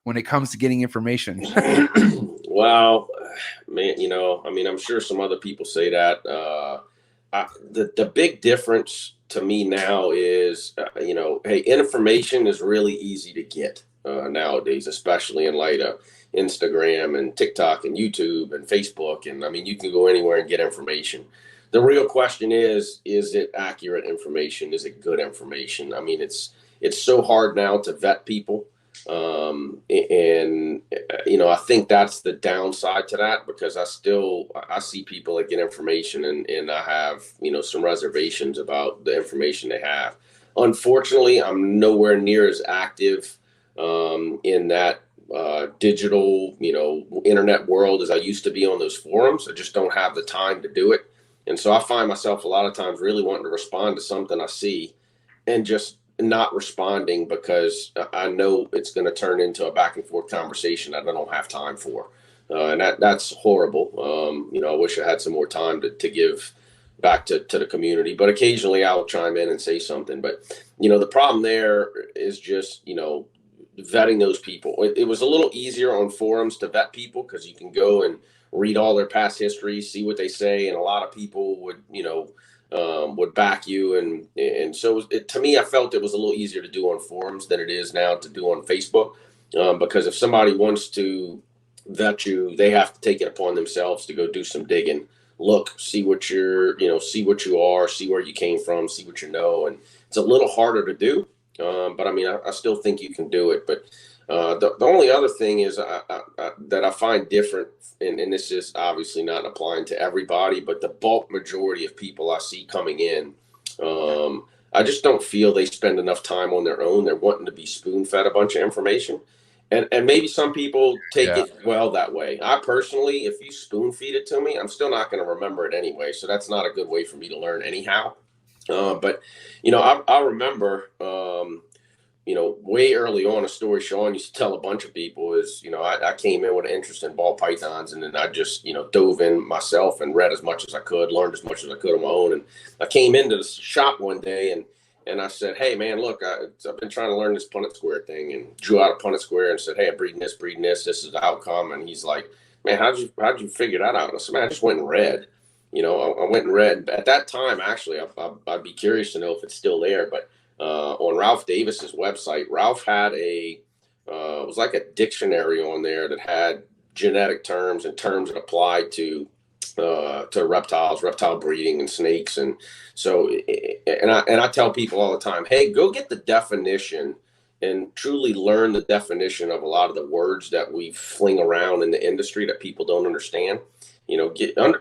when it comes to getting information? Well, man, I mean, I'm sure some other people say that. The big difference to me now is, hey, information is really easy to get nowadays, especially in light of Instagram and TikTok and YouTube and Facebook. And I mean, you can go anywhere and get information. The real question is it accurate information? Is it good information? I mean, it's so hard now to vet people. And I think that's the downside to that, because I see people that get information and I have, some reservations about the information they have. Unfortunately, I'm nowhere near as active in that digital, internet world as I used to be on those forums. I just don't have the time to do it. And so I find myself a lot of times really wanting to respond to something I see and just not responding, because I know it's going to turn into a back and forth conversation that I don't have time for. And that's horrible. I wish I had some more time to give back to the community, but occasionally I'll chime in and say something. But, the problem there is just, vetting those people. It was a little easier on forums to vet people, because you can go and read all their past history, see what they say. And a lot of people would back you. And so to me, I felt it was a little easier to do on forums than it is now to do on Facebook. Because if somebody wants to vet you, they have to take it upon themselves to go do some digging, look, see what see what you are, see where you came from, see what you know. And it's a little harder to do. But I mean, I still think you can do it. But the only other thing is that I find different, and this is obviously not applying to everybody, but the bulk majority of people I see coming in, I just don't feel they spend enough time on their own. They're wanting to be spoon-fed a bunch of information. And maybe some people take it well that way. I personally, if you spoon-feed it to me, I'm still not going to remember it anyway. So that's not a good way for me to learn anyhow. But I remember, way early on, a story Sean used to tell a bunch of people is, I came in with an interest in ball pythons, and then I just, dove in myself and read as much as I could, learned as much as I could on my own. And I came into the shop one day and I said, hey man, look, I've been trying to learn this Punnett square thing, and drew out a Punnett square and said, hey, I'm breeding this, this is the outcome. And he's like, man, how'd you figure that out? And I said, man, I just went and read. I went and read. At that time, actually, I'd be curious to know if it's still there. But on Ralph Davis's website, Ralph had it was like a dictionary on there that had genetic terms and terms that applied to reptiles, reptile breeding, and snakes. And so, and I tell people all the time, hey, go get the definition and truly learn the definition of a lot of the words that we fling around in the industry that people don't understand.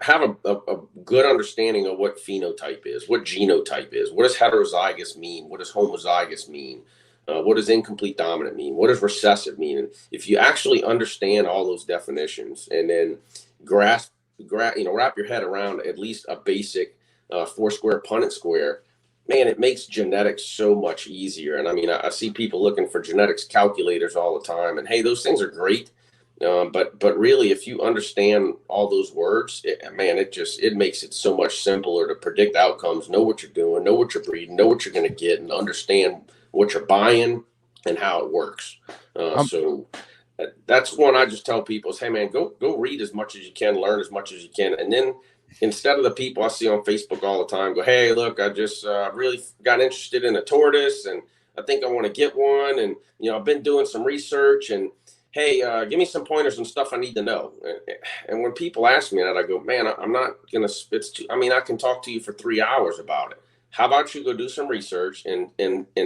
Have a good understanding of what phenotype is, what genotype is, what does heterozygous mean, what does homozygous mean, what does incomplete dominant mean, what does recessive mean. And if you actually understand all those definitions, and then wrap your head around at least a basic 4-square Punnett square, man, it makes genetics so much easier. And I mean, I see people looking for genetics calculators all the time, and hey, those things are great. But really, if you understand all those words, it makes it so much simpler to predict outcomes, know what you're doing, know what you're breeding, know what you're going to get, and understand what you're buying and how it works. So that's one I just tell people is, hey man, go read as much as you can, learn as much as you can. And then instead of the people I see on Facebook all the time go, hey, look, I just really got interested in a tortoise, and I think I want to get one. And, I've been doing some research, and hey, give me some pointers and stuff I need to know. And when people ask me that, I go, man, I'm not going to, I can talk to you for 3 hours about it. How about you go do some research and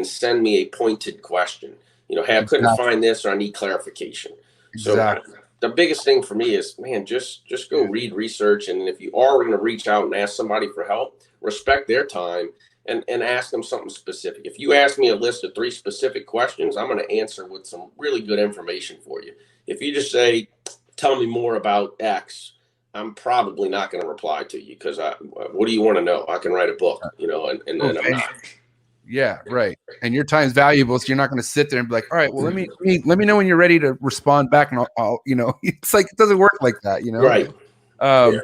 send me a pointed question? Hey, I couldn't find this, or I need clarification. Exactly. So the biggest thing for me is, man, just go read research. And if you are going to reach out and ask somebody for help, respect their time and ask them something specific. If you ask me a list of 3 specific questions, I'm going to answer with some really good information for you. If you just say, tell me more about X, I'm probably not going to reply to you, because what do you want to know? I can write a book, and okay. I'm not. Yeah, right. And your time's valuable, so you're not going to sit there and be like, all right, well, let me know when you're ready to respond back, and I'll it's like, it doesn't work like that, Right. Yeah.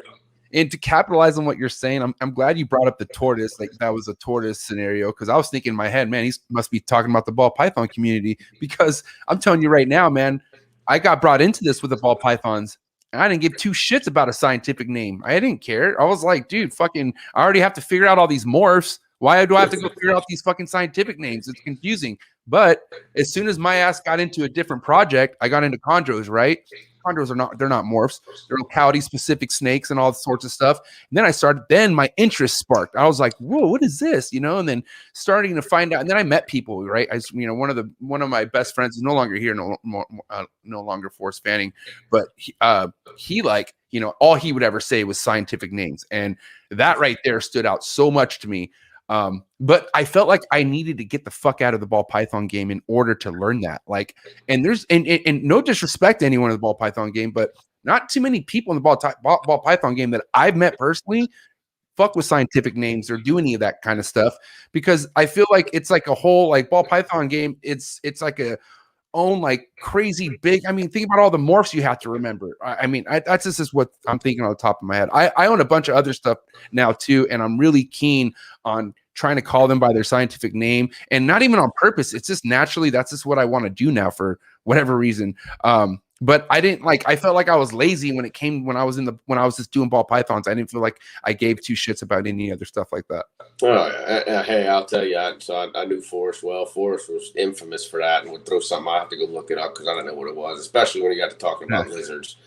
And to capitalize on what you're saying, I'm glad you brought up the tortoise. Like, that was a tortoise scenario, because I was thinking in my head, man, he must be talking about the ball python community, because I'm telling you right now, man, I got brought into this with the ball pythons. And I didn't give two shits about a scientific name. I didn't care. I was like, dude, fucking, I already have to figure out all these morphs. Why do I have to go figure out these fucking scientific names? It's confusing. But as soon as my ass got into a different project, I got into chondros, right? Chondros are not, they're not morphs. They're locality specific snakes and all sorts of stuff. And then my interest sparked. I was like, whoa, what is this? You know, and then starting to find out. And then I met people, right? One of my best friends is no longer here, no longer Forrest Fanning, but he like, you know, all he would ever say was scientific names. And that right there stood out so much to me. But I felt like I needed to get the fuck out of the ball python game in order to learn that. Like, and there's and no disrespect to anyone in the ball python game, but not too many people in the ball python game that I've met personally fuck with scientific names or do any of that kind of stuff, because I feel like it's like a whole like ball python game. It's like a own like crazy big. I mean, think about all the morphs you have to remember. That's just what I'm thinking on the top of my head. I own a bunch of other stuff now too, and I'm really keen on trying to call them by their scientific name, and not even on purpose. It's just naturally, that's just what I want to do now for whatever reason. But I didn't like, I felt like I was lazy when I was just doing ball pythons. I didn't feel like I gave two shits about any other stuff like that. Hey, I'll tell you, I knew Forrest well. Forrest was infamous for that and would throw something. I have to go look it up because I don't know what it was, especially when you got to talking about lizards.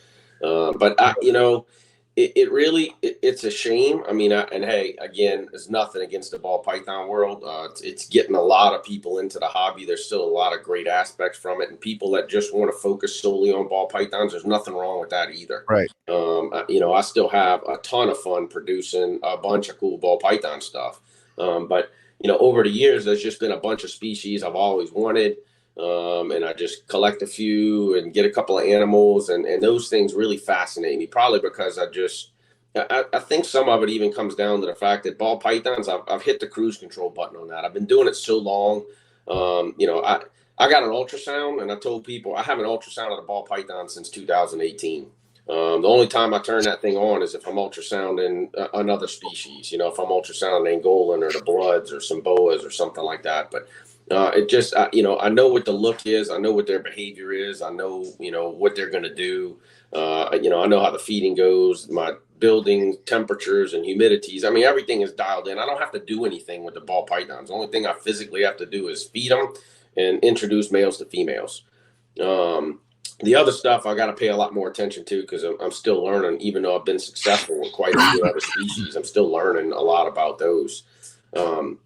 It's a shame. I mean, and hey, again, there's nothing against the ball python world. It's getting a lot of people into the hobby. There's still a lot of great aspects from it, and people that just want to focus solely on ball pythons, there's nothing wrong with that either. Right. I still have a ton of fun producing a bunch of cool ball python stuff. But over the years, there's just been a bunch of species I've always wanted. And I just collect a few and get a couple of animals, and those things really fascinate me, probably because I think some of it even comes down to the fact that ball pythons, I've hit the cruise control button on that. I've been doing it so long. I got an ultrasound, and I told people I have an ultrasound of the ball python since 2018. The only time I turn that thing on is if I'm ultrasounding another species, if I'm ultrasounding Angolan or the Bloods or some boas or something like that. But I know what the look is. I know what their behavior is. I know, what they're going to do. I know how the feeding goes, my building temperatures and humidities. I mean, everything is dialed in. I don't have to do anything with the ball pythons. The only thing I physically have to do is feed them and introduce males to females. The other stuff I got to pay a lot more attention to because I'm still learning, even though I've been successful with quite a few other species. I'm still learning a lot about those. So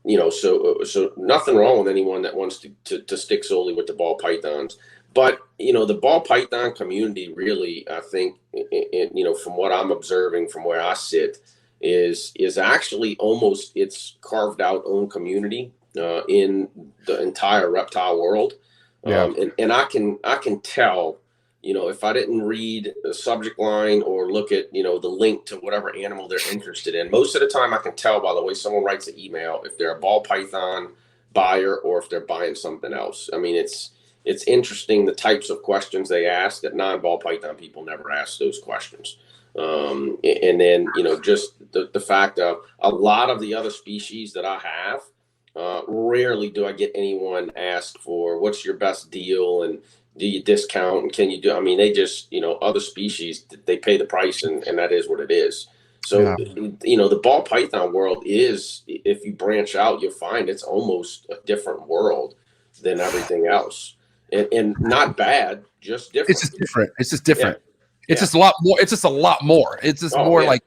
nothing wrong with anyone that wants to stick solely with the ball pythons, but the ball python community really, I think, from what I'm observing from where I sit, is actually almost its carved out own community in the entire reptile world. Yeah. And I can tell, if I didn't read the subject line or look at, the link to whatever animal they're interested in, most of the time I can tell by the way someone writes an email if they're a ball python buyer or if they're buying something else. I mean, it's interesting the types of questions they ask that non-ball python people never ask those questions. And then, just the fact of a lot of the other species that I have, rarely do I get anyone ask for what's your best deal and do you discount and can you do, I mean, they just, other species, they pay the price and that is what it is. So, the ball python world is, if you branch out, you'll find it's almost a different world than everything else. And not bad, just different. It's just different. It's just different. Yeah. It's just a lot more. It's just a lot more. It's just more like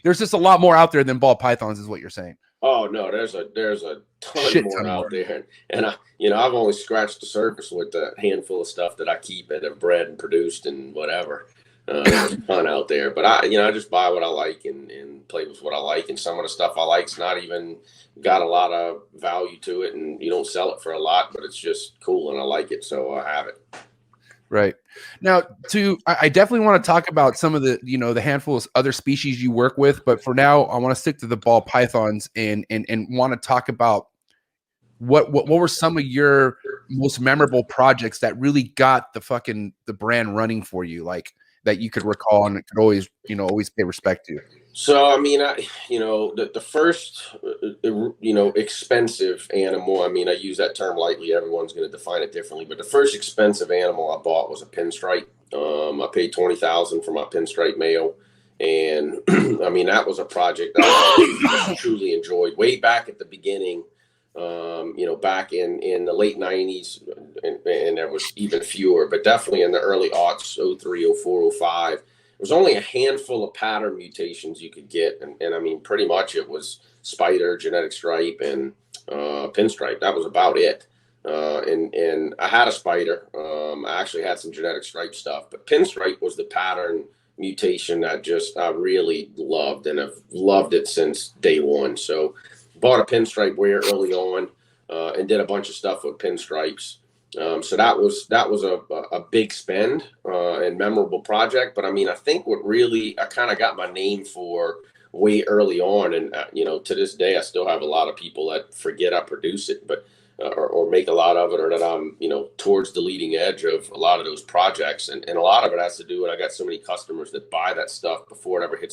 there's just a lot more out there than ball pythons is what you're saying. Oh no, there's a ton more out there, and I've only scratched the surface with the handful of stuff that I keep and have bred and produced and whatever. There's a ton out there, but I just buy what I like and play with what I like, and some of the stuff I like's not even got a lot of value to it, and you don't sell it for a lot, but it's just cool and I like it, so I have it. Right. Now, I definitely want to talk about some of the, the handful of other species you work with, but for now, I want to stick to the ball pythons and want to talk about what were some of your most memorable projects that really got the brand running for you, like that you could recall and could always pay respect to. So, I mean, the first, expensive animal, I mean, I use that term lightly. Everyone's going to define it differently, but the first expensive animal I bought was a pinstripe. I paid 20,000 for my pinstripe male. And I mean, that was a project that I just truly enjoyed way back at the beginning. Back in the late 90s, and there was even fewer, but definitely in the early aughts, 03, 04, 05. There was only a handful of pattern mutations you could get, and I mean, pretty much it was spider, genetic stripe, and pinstripe. That was about it. And I had a spider. I actually had some genetic stripe stuff, but pinstripe was the pattern mutation that just I really loved, and I've loved it since day one. So bought a pinstripe way early on, and did a bunch of stuff with pinstripes. So that was a big spend, and memorable project. But I mean, I think what really I kind of got my name for way early on, and to this day, I still have a lot of people that forget I produce it, but or make a lot of it, or that I'm towards the leading edge of a lot of those projects, and a lot of it has to do with I got so many customers that buy that stuff before it ever hits